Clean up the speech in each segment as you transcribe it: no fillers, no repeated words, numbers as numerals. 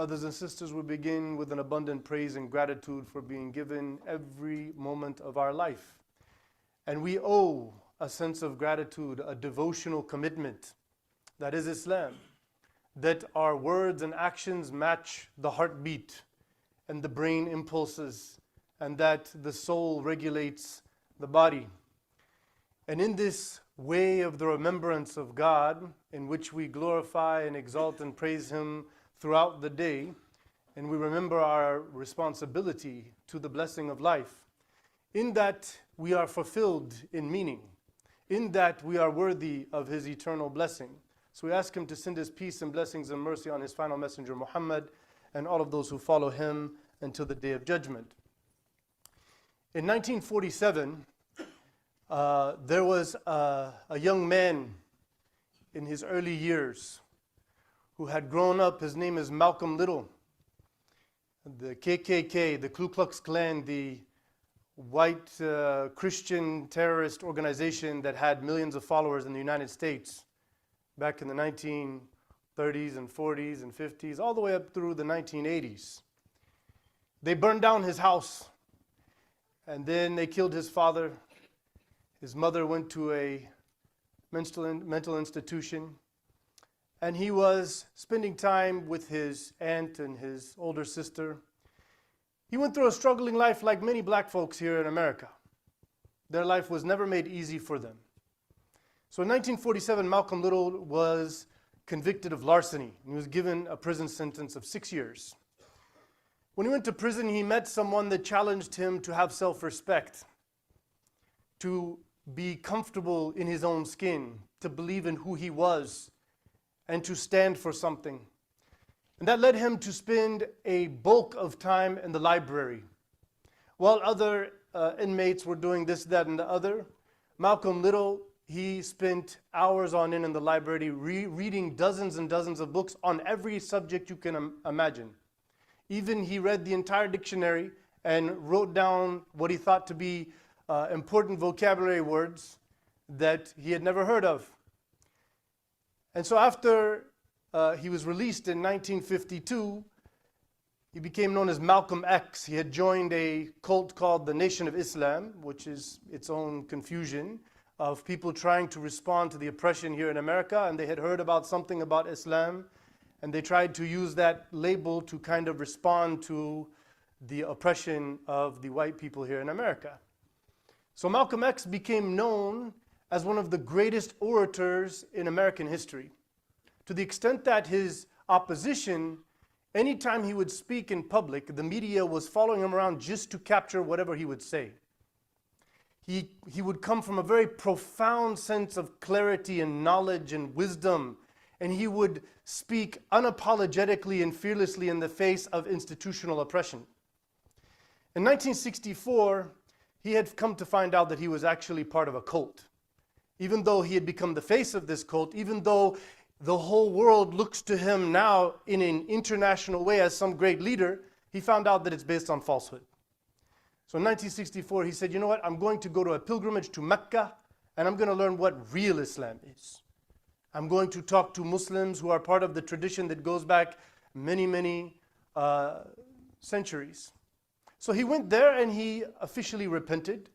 Brothers and sisters, we begin with an abundant praise and gratitude for being given every moment of our life. And we owe a sense of gratitude, a devotional commitment, that is Islam, that our words and actions match the heartbeat and the brain impulses, and that the soul regulates the body. And in this way of the remembrance of God, in which we glorify and exalt and praise Him throughout the day, and we remember our responsibility to the blessing of life, in that we are fulfilled in meaning, in that we are worthy of His eternal blessing. So we ask Him to send His peace and blessings and mercy on His final messenger Muhammad and all of those who follow him until the day of judgment. In 1947, there was a young man in his early years who had grown up. His name is Malcom Little. The KKK, the Ku Klux Klan, the white Christian terrorist organization that had millions of followers in the United States back in the 1930s and 40s and 50s, all the way up through the 1980s. They burned down his house, and then they killed his father. His mother went to a mental institution, and he was spending time with his aunt and his older sister. He went through a struggling life like many black folks here in America. Their life was never made easy for them. So in 1947, Malcom Little was convicted of larceny. He was given a prison sentence of 6 years. When he went to prison, he met someone that challenged him to have self-respect, to be comfortable in his own skin, to believe in who he was, and to stand for something. And that led him to spend a bulk of time in the library. While other inmates were doing this, that, and the other, Malcom Little, he spent hours on end in the library reading dozens and dozens of books on every subject you can imagine. Even he read the entire dictionary and wrote down what he thought to be important vocabulary words that he had never heard of. And so after he was released in 1952, he became known as Malcolm X. He had joined a cult called the Nation of Islam, which is its own confusion of people trying to respond to the oppression here in America, and they had heard about something about Islam, and they tried to use that label to kind of respond to the oppression of the white people here in America. So Malcolm X became known as one of the greatest orators in American history, to the extent that his opposition, anytime he would speak in public, the media was following him around just to capture whatever he would say. He would come from a very profound sense of clarity and knowledge and wisdom, and he would speak unapologetically and fearlessly in the face of institutional oppression. In 1964, he had come to find out that he was actually part of a cult. Even though he had become the face of this cult, even though the whole world looks to him now in an international way as some great leader, he found out that it's based on falsehood. So in 1964, he said, you know what, I'm going to go to a pilgrimage to Mecca, and I'm going to learn what real Islam is. I'm going to talk to Muslims who are part of the tradition that goes back many, many centuries. So he went there and he officially repented.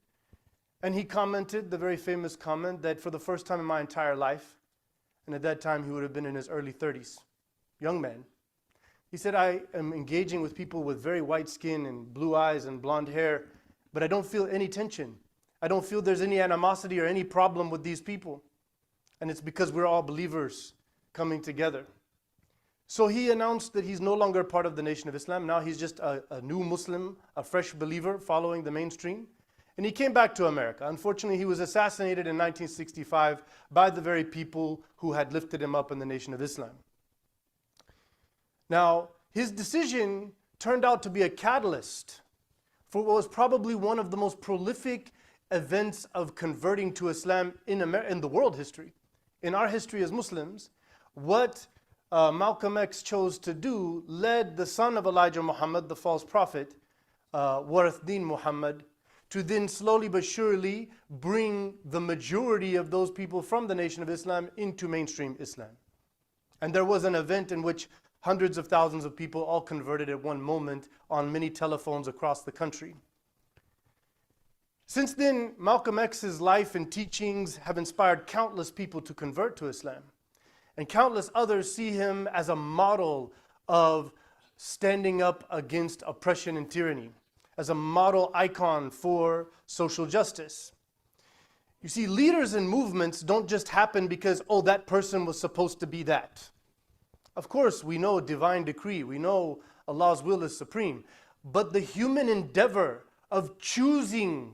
And he commented the very famous comment that for the first time in my entire life, and at that time he would have been in his early 30s, young man, he said, I am engaging with people with very white skin and blue eyes and blonde hair, but I don't feel any tension. I don't feel there's any animosity or any problem with these people. And it's because we're all believers coming together. So he announced that he's no longer part of the Nation of Islam. Now he's just a new Muslim, a fresh believer following the mainstream. And he came back to America. Unfortunately, he was assassinated in 1965 by the very people who had lifted him up in the Nation of Islam. Now, his decision turned out to be a catalyst for what was probably one of the most prolific events of converting to Islam in the world history. In our history as Muslims, what Malcolm X chose to do led the son of Elijah Muhammad, the false prophet, Warith Din Muhammad, to then slowly but surely bring the majority of those people from the Nation of Islam into mainstream Islam. And there was an event in which hundreds of thousands of people all converted at one moment on many telephones across the country. Since then, Malcolm X's life and teachings have inspired countless people to convert to Islam. And countless others see him as a model of standing up against oppression and tyranny, as a model icon for social justice. You see, leaders and movements don't just happen because, oh, that person was supposed to be that. Of course, we know divine decree, we know Allah's will is supreme, but the human endeavor of choosing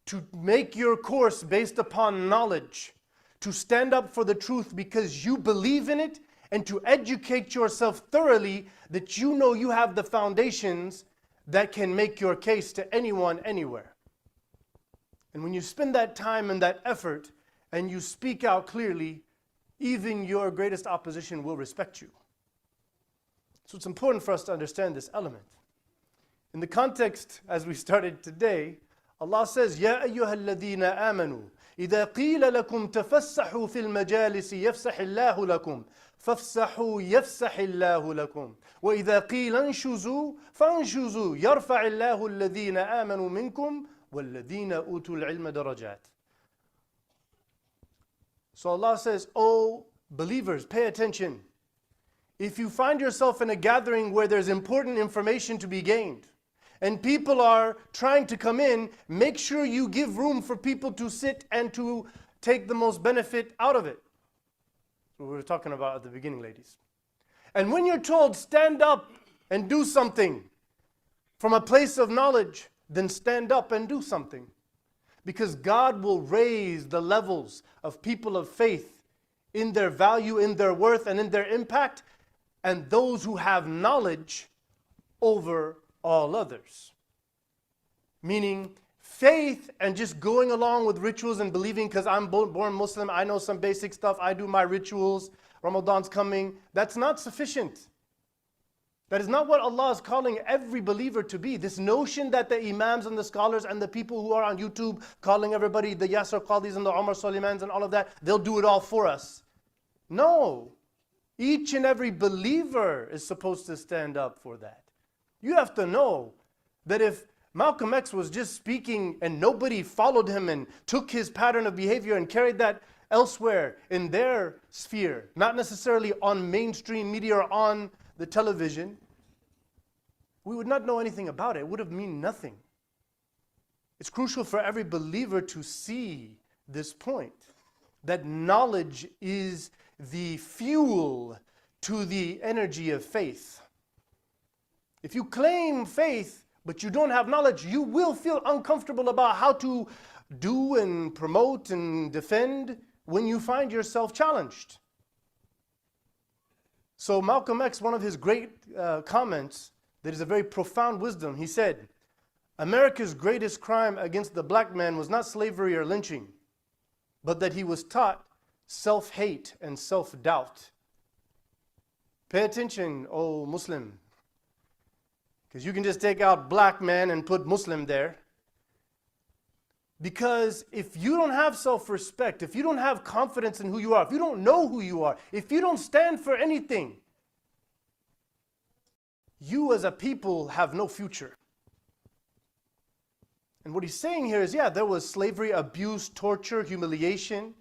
to make your course based upon knowledge, to stand up for the truth because you believe in it, and to educate yourself thoroughly that you know you have the foundations that can make your case to anyone, anywhere. And when you spend that time and that effort, and you speak out clearly, even your greatest opposition will respect you. So it's important for us to understand this element. In the context, as we started today, Allah says, يَا أَيُّهَا الَّذِينَ آمَنُوا إِذَا قِيلَ لَكُمْ تَفَسَّحُوا فِي الْمَجَالِسِ يَفْسَحِ اللَّهُ لَكُمْ فَافْسَحُوا يَفْسَحِ اللَّهُ لَكُمْ وَإِذَا قِيلَ انشُزُوا فَانشُزُوا يَرْفَعِ اللَّهُ الَّذِينَ آمَنُوا مِنْكُمْ وَالَّذِينَ أُوتُوا الْعِلْمَ دَرَجَاتٍ. So Allah says, oh believers, pay attention. If you find yourself in a gathering where there's important information to be gained, and people are trying to come in, make sure you give room for people to sit and to take the most benefit out of it. That's what we were talking about at the beginning, ladies. And when you're told, stand up and do something from a place of knowledge, then stand up and do something. Because God will raise the levels of people of faith in their value, in their worth, and in their impact, and those who have knowledge over all others. Meaning faith and just going along with rituals and believing because I'm born Muslim, I know some basic stuff, I do my rituals, Ramadan's coming, that's not sufficient. That is not what Allah is calling every believer to be. This notion that the Imams and the scholars and the people who are on YouTube calling everybody the Yasser Qadis and the Omar Suleimans and all of that, they'll do it all for us. No. Each and every believer is supposed to stand up for that. You have to know that if Malcolm X was just speaking and nobody followed him and took his pattern of behavior and carried that elsewhere in their sphere, not necessarily on mainstream media or on the television, we would not know anything about it. It would have meant nothing. It's crucial for every believer to see this point, that knowledge is the fuel to the energy of faith. If you claim faith, but you don't have knowledge, you will feel uncomfortable about how to do and promote and defend when you find yourself challenged. So Malcolm X, one of his great comments that is a very profound wisdom, he said, America's greatest crime against the black man was not slavery or lynching, but that he was taught self-hate and self-doubt. Pay attention, oh Muslim, because you can just take out black man and put Muslim there. Because if you don't have self-respect, if you don't have confidence in who you are, if you don't know who you are, if you don't stand for anything, you as a people have no future. And what he's saying here is, yeah, there was slavery, abuse, torture, humiliation.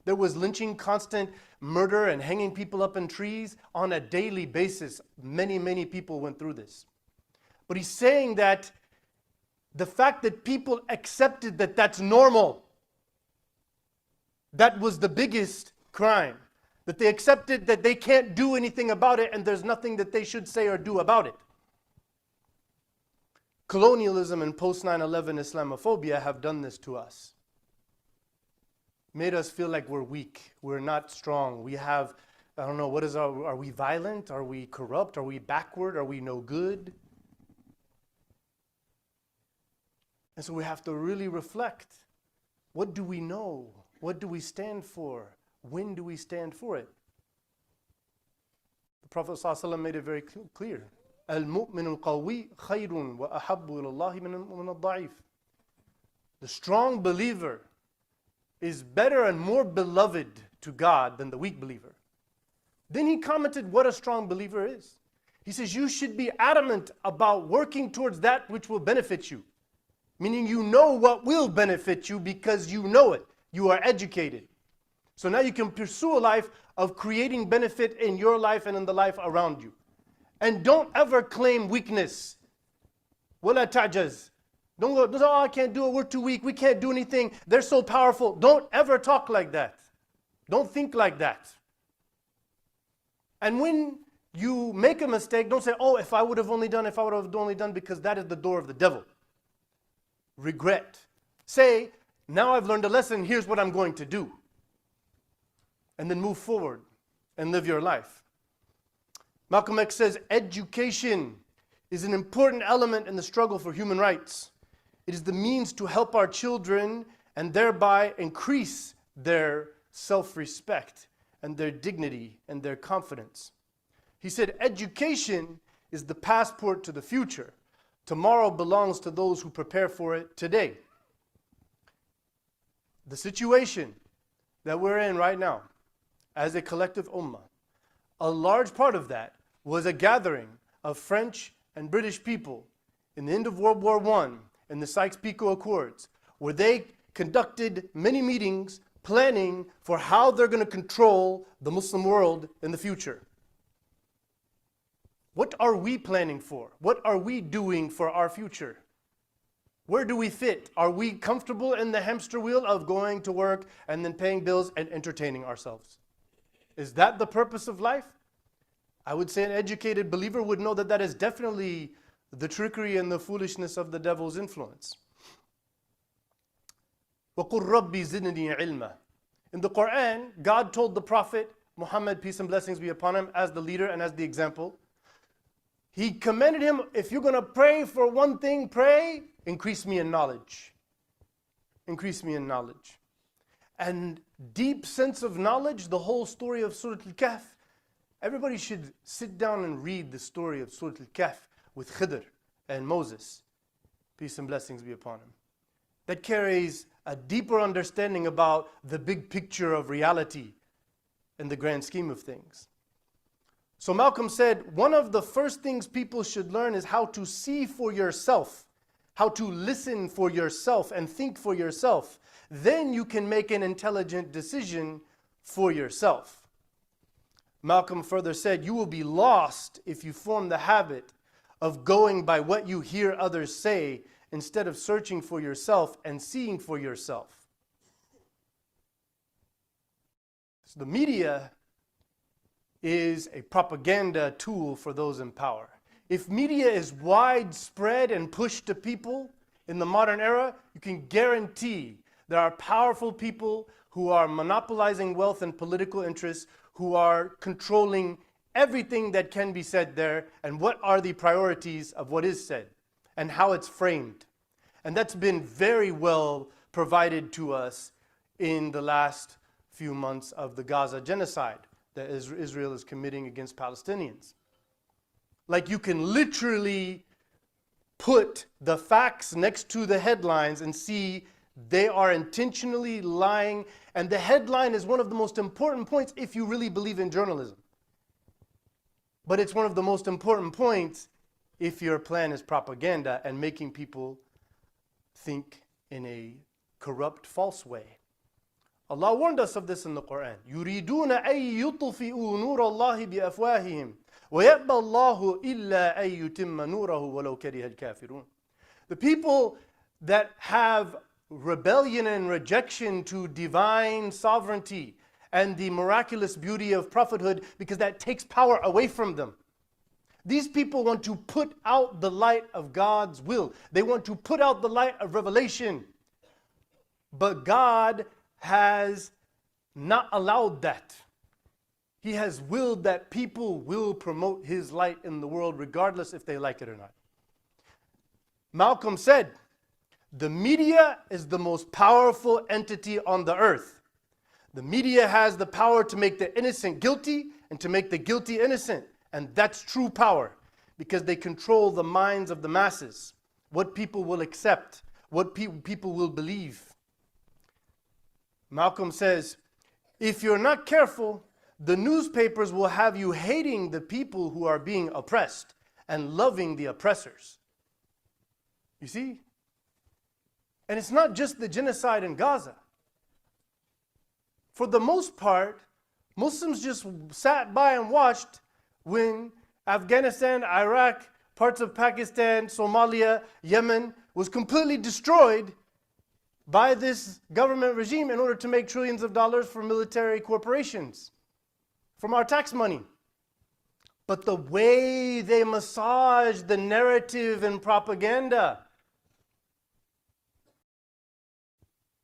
There was lynching, constant murder, and hanging people up in trees on a daily basis. Many, many people went through this. But he's saying that the fact that people accepted that that's normal, that was the biggest crime. That they accepted that they can't do anything about it and there's nothing that they should say or do about it. Colonialism and post 9/11 Islamophobia have done this to us. Made us feel like we're weak, we're not strong, we have, I don't know, are we violent? Are we corrupt? Are we backward? Are we no good? And so we have to really reflect. What do we know? What do we stand for? When do we stand for it? The Prophet ﷺ made it very clear. Al-mu'min al-qawi khayrun wa ahabbu ilallahi min al-da'if. The strong believer is better and more beloved to God than the weak believer. Then he commented what a strong believer is. He says, you should be adamant about working towards that which will benefit you. Meaning you know what will benefit you because you know it. You are educated. So now you can pursue a life of creating benefit in your life and in the life around you. And don't ever claim weakness. وَلَا تَعْجَزْ. Don't go, oh, I can't do it, we're too weak, we can't do anything, they're so powerful. Don't ever talk like that. Don't think like that. And when you make a mistake, don't say, oh, if I would have only done, because that is the door of the devil. Regret. Say, now I've learned a lesson, here's what I'm going to do. And then move forward and live your life. Malcolm X says, education is an important element in the struggle for human rights. It is the means to help our children and thereby increase their self-respect and their dignity and their confidence. He said, education is the passport to the future. Tomorrow belongs to those who prepare for it today. The situation that we're in right now as a collective ummah, a large part of that was a gathering of French and British people in the end of World War I in the Sykes-Picot Accords, where they conducted many meetings planning for how they're going to control the Muslim world in the future. What are we planning for? What are we doing for our future? Where do we fit? Are we comfortable in the hamster wheel of going to work and then paying bills and entertaining ourselves? Is that the purpose of life? I would say an educated believer would know that that is definitely the trickery and the foolishness of the devil's influence. وَقُلْ رَبِّ زِدْنِي عِلْمًا. In the Quran, God told the Prophet Muhammad, peace and blessings be upon him, as the leader and as the example. He commanded him, if you're going to pray for one thing, pray, increase me in knowledge. Increase me in knowledge. And deep sense of knowledge, the whole story of Surah Al-Kahf. Everybody should sit down and read the story of Surah Al-Kahf with Khidr and Moses. Peace and blessings be upon him. That carries a deeper understanding about the big picture of reality in the grand scheme of things. So Malcolm said, one of the first things people should learn is how to see for yourself, how to listen for yourself and think for yourself. Then you can make an intelligent decision for yourself. Malcolm further said, you will be lost if you form the habit of going by what you hear others say instead of searching for yourself and seeing for yourself. So the media is a propaganda tool for those in power. If media is widespread and pushed to people in the modern era, you can guarantee there are powerful people who are monopolizing wealth and political interests, who are controlling everything that can be said there, and what are the priorities of what is said, and how it's framed. And that's been very well provided to us in the last few months of the Gaza genocide that Israel is committing against Palestinians. Like, you can literally put the facts next to the headlines and see they are intentionally lying, and the headline is one of the most important points if you really believe in journalism. But it's one of the most important points if your plan is propaganda and making people think in a corrupt, false way. Allah warned us of this in the Quran. يُرِيدُونَ أَن يُطْفِئُوا نُورَ اللَّهِ بِأَفْوَاهِهِمْ وَيَأْبَى اللَّهُ إِلَّا أَن يُتِمَّ نُورَهُ وَلَوْ كَرِهَ الْكَافِرُونَ. The people that have rebellion and rejection to divine sovereignty and the miraculous beauty of prophethood, because that takes power away from them. These people want to put out the light of God's will. They want to put out the light of revelation. But God has not allowed that. He has willed that people will promote His light in the world regardless if they like it or not. Malcolm said, the media is the most powerful entity on the earth. The media has the power to make the innocent guilty and to make the guilty innocent. And that's true power, because they control the minds of the masses, what people will accept, what people will believe. Malcolm says, if you're not careful, the newspapers will have you hating the people who are being oppressed and loving the oppressors. You see? And it's not just the genocide in Gaza. For the most part, Muslims just sat by and watched when Afghanistan, Iraq, parts of Pakistan, Somalia, Yemen was completely destroyed by this government regime in order to make trillions of dollars for military corporations from our tax money. But the way they massage the narrative and propaganda,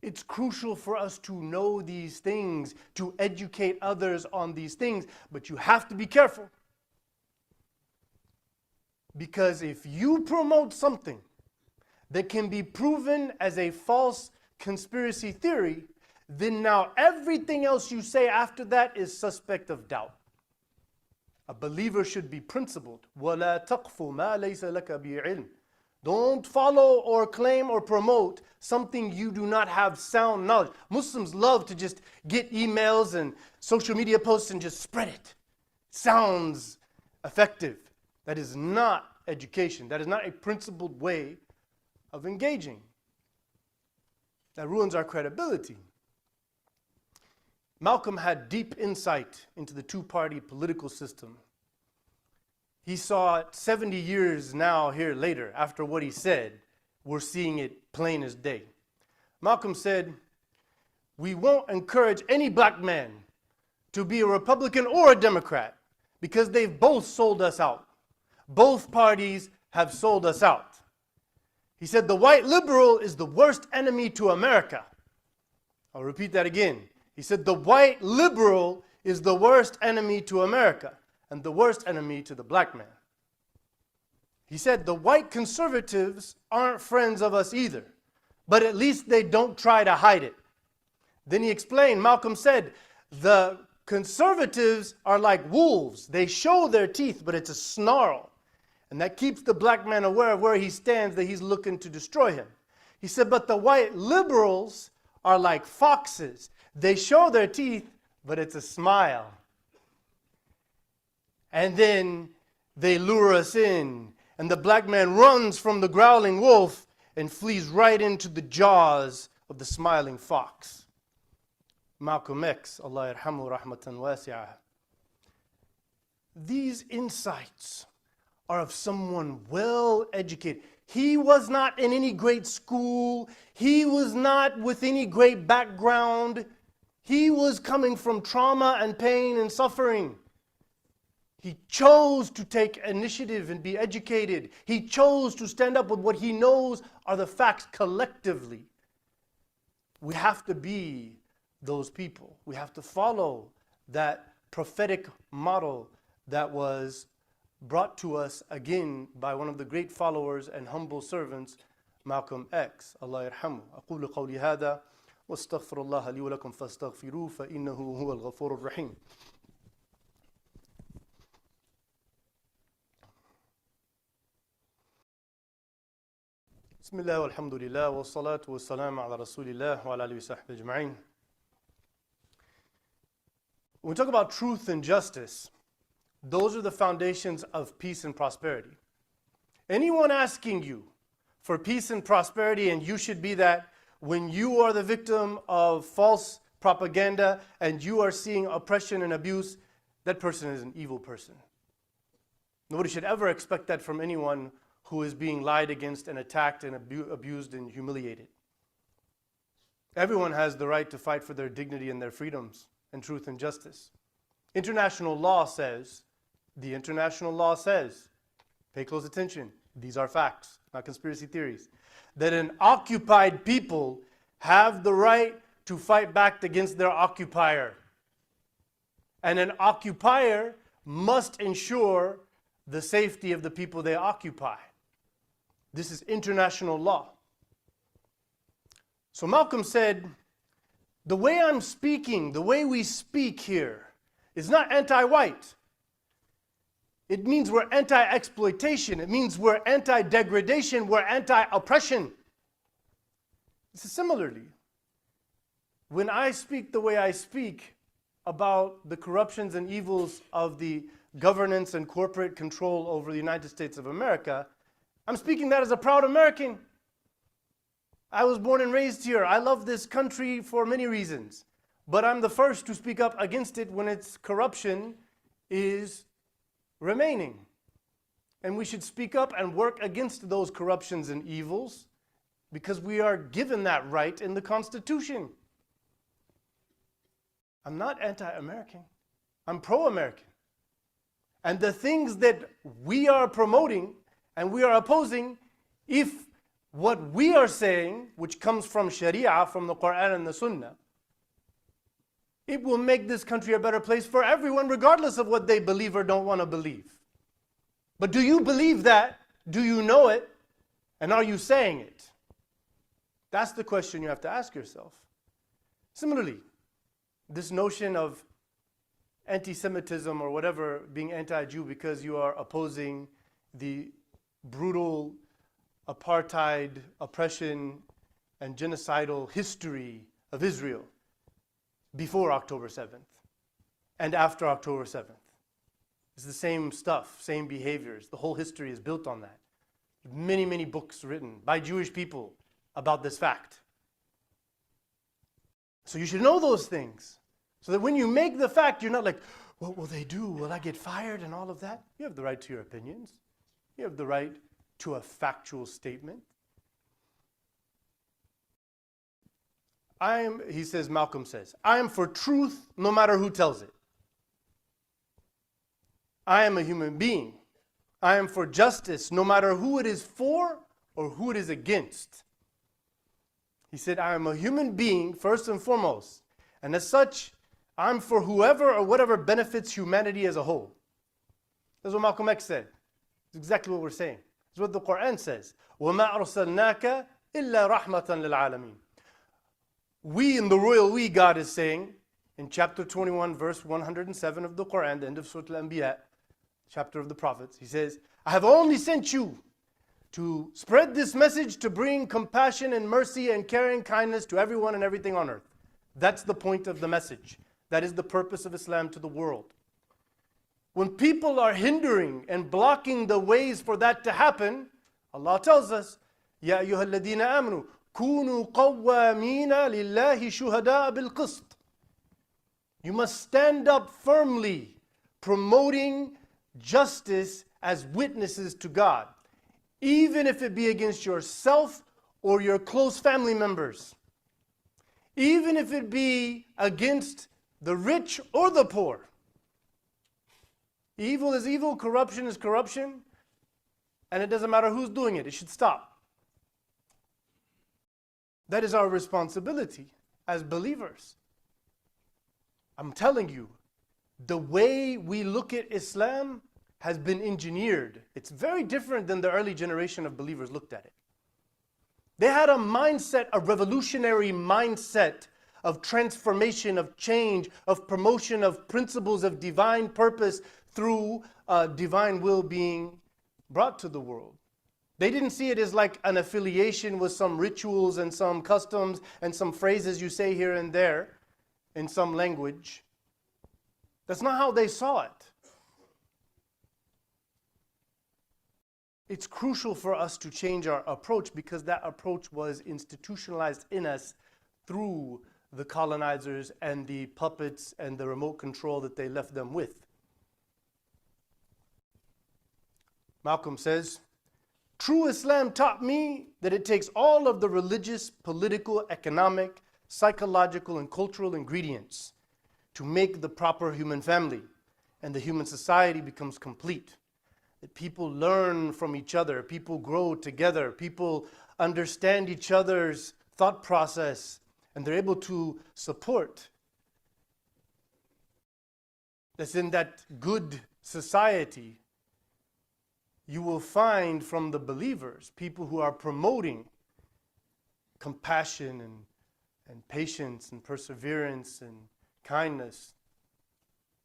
it's crucial for us to know these things, to educate others on these things, but you have to be careful. Because if you promote something that can be proven as a false conspiracy theory, then now everything else you say after that is suspect of doubt. A believer should be principled. وَلَا تَقْفُ مَا لَيْسَ لَكَ بِعِلْمٍ. Don't follow or claim or promote something you do not have sound knowledge. Muslims love to just get emails and social media posts and just spread it. Sounds effective. That is not education. That is not a principled way of engaging. That ruins our credibility. Malcom had deep insight into the two-party political system. He saw it 70 years now here later, after what he said, we're seeing it plain as day. Malcom said, we won't encourage any black man to be a Republican or a Democrat because they've both sold us out. Both parties have sold us out. He said, the white liberal is the worst enemy to America. I'll repeat that again. He said, the white liberal is the worst enemy to America and the worst enemy to the black man. He said, the white conservatives aren't friends of us either, but at least they don't try to hide it. Then he explained, Malcom said, the conservatives are like wolves. They show their teeth, but it's a snarl. And that keeps the black man aware of where he stands, that he's looking to destroy him. He said, but the white liberals are like foxes. They show their teeth, but it's a smile. And then they lure us in, and the black man runs from the growling wolf and flees right into the jaws of the smiling fox. Malcolm X, Allah yarhamu rahmatan wasi'ah. These insights are of someone well educated. He was not in any great school. He was not with any great background. He was coming from trauma and pain and suffering. He chose to take initiative and be educated. He chose to stand up with what he knows are the facts collectively. We have to be those people. We have to follow that prophetic model that was brought to us again by one of the great followers and humble servants, Malcolm X. Allah yarhamu. أقول قولي هذا واستغفر الله لي ولكم فاستغفروه فإنه هو الغفور الرحيم. بسم الله والحمد لله والصلاة والسلام على رسول الله وعلى آله وصحبه أجمعين. When we talk about truth and justice, those are the foundations of peace and prosperity. Anyone asking you for peace and prosperity, and you should be that, when you are the victim of false propaganda and you are seeing oppression and abuse, that person is an evil person. Nobody should ever expect that from anyone who is being lied against and attacked and abused and humiliated. Everyone has the right to fight for their dignity and their freedoms and truth and justice. International law says, the international law says, pay close attention, these are facts, not conspiracy theories, that an occupied people have the right to fight back against their occupier. And an occupier must ensure the safety of the people they occupy. This is international law. So Malcolm said, the way I'm speaking, the way we speak here, is not anti-white. It means we're anti-exploitation. It means we're anti-degradation. We're anti-oppression. Similarly, when I speak the way I speak, about the corruptions and evils of the governance and corporate control over the United States of America, I'm speaking that as a proud American. I was born and raised here. I love this country for many reasons. But I'm the first to speak up against it when its corruption is remaining. And we should speak up and work against those corruptions and evils because we are given that right in the Constitution. I'm not anti-American. I'm pro-American. And the things that we are promoting and we are opposing, if what we are saying, which comes from Sharia, from the Quran and the Sunnah, it will make this country a better place for everyone, regardless of what they believe or don't want to believe. But do you believe that? Do you know it? And are you saying it? That's the question you have to ask yourself. Similarly, this notion of anti-Semitism or whatever, being anti-Jew because you are opposing the brutal apartheid, oppression, and genocidal history of Israel before October 7th and after October 7th. It's the same stuff, same behaviors. The whole history is built on that. Many, many books written by Jewish people about this fact. So you should know those things so that when you make the fact, you're not like, what will they do? Will I get fired and all of that? You have the right to your opinions. You have the right to a factual statement. He says, Malcom says, I am for truth no matter who tells it. I am a human being. I am for justice no matter who it is for or who it is against. He said, I am a human being first and foremost. And as such, I'm for whoever or whatever benefits humanity as a whole. That's what Malcolm X said. It's exactly what we're saying. It's what the Quran says. وَمَا أَرْسَلْنَاكَ إِلَّا رَحْمَةً لِلْعَالَمِينَ. We, in the royal we, God is saying, in chapter 21, verse 107 of the Quran, the end of Surah Al-Anbiya, chapter of the prophets, he says, I have only sent you to spread this message to bring compassion and mercy and caring kindness to everyone and everything on earth. That's the point of the message. That is the purpose of Islam to the world. When people are hindering and blocking the ways for that to happen, Allah tells us, Ya ayyuha alladhina amanu, kunu qawwamina lillahi shuhada'a bil qist. You must stand up firmly, promoting justice as witnesses to God, even if it be against yourself or your close family members, even if it be against the rich or the poor. Evil is evil, corruption is corruption, and it doesn't matter who's doing it. It should stop. That is our responsibility as believers. I'm telling you, the way we look at Islam has been engineered. It's very different than the early generation of believers looked at it. They had a mindset, a revolutionary mindset of transformation, of change, of promotion of principles of divine purpose through divine will being brought to the world. They didn't see it as like an affiliation with some rituals and some customs and some phrases you say here and there in some language. That's not how they saw it. It's crucial for us to change our approach because that approach was institutionalized in us through the colonizers and the puppets and the remote control that they left them with. Malcolm says, true Islam taught me that it takes all of the religious, political, economic, psychological, and cultural ingredients to make the proper human family, and the human society becomes complete. That people learn from each other, people grow together, people understand each other's thought process, and they're able to support. That's in that good society, you will find from the believers, people who are promoting compassion and patience and perseverance and kindness.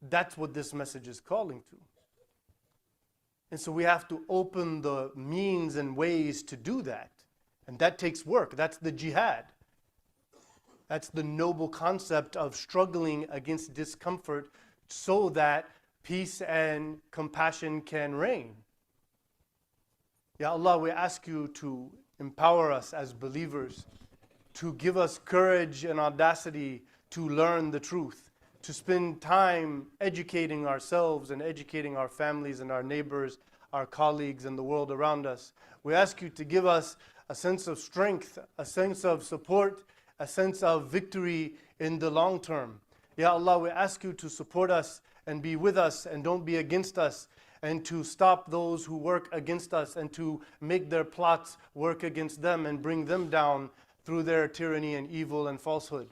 That's what this message is calling to. And so we have to open the means and ways to do that. And that takes work. That's the jihad. That's the noble concept of struggling against discomfort so that peace and compassion can reign. Ya Allah, we ask you to empower us as believers, to give us courage and audacity to learn the truth, to spend time educating ourselves and educating our families and our neighbors, our colleagues and the world around us. We ask you to give us a sense of strength, a sense of support, a sense of victory in the long term. Ya Allah, we ask you to support us and be with us and don't be against us, and to stop those who work against us and to make their plots work against them and bring them down through their tyranny and evil and falsehood.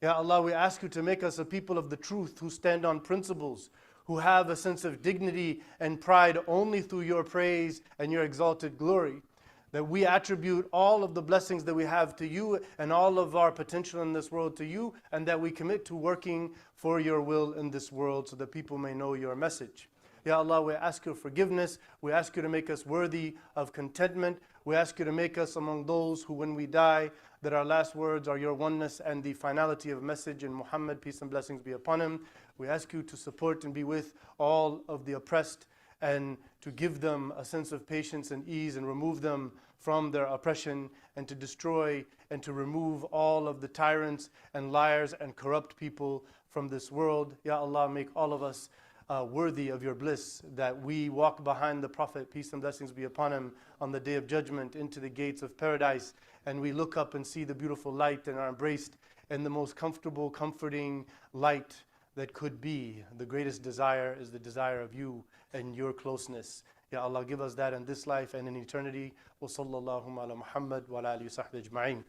Ya Allah, we ask you to make us a people of the truth who stand on principles, who have a sense of dignity and pride only through your praise and your exalted glory. That we attribute all of the blessings that we have to you and all of our potential in this world to you, and that we commit to working for your will in this world so that people may know your message. Ya Allah, we ask your forgiveness. We ask you to make us worthy of contentment. We ask you to make us among those who, when we die, that our last words are your oneness and the finality of message in Muhammad, peace and blessings be upon him. We ask you to support and be with all of the oppressed and to give them a sense of patience and ease and remove them from their oppression, and to destroy and to remove all of the tyrants and liars and corrupt people from this world. Ya Allah, make all of us worthy of your bliss, that we walk behind the Prophet, peace and blessings be upon him, on the day of judgment into the gates of paradise, and we look up and see the beautiful light and are embraced in the most comfortable, comforting light that could be. The greatest desire is the desire of you and your closeness. Ya Allah, give us that in this life and in eternity. Wa sallallahu ala Muhammad wa ala alihi wa sahbihi ajma'in.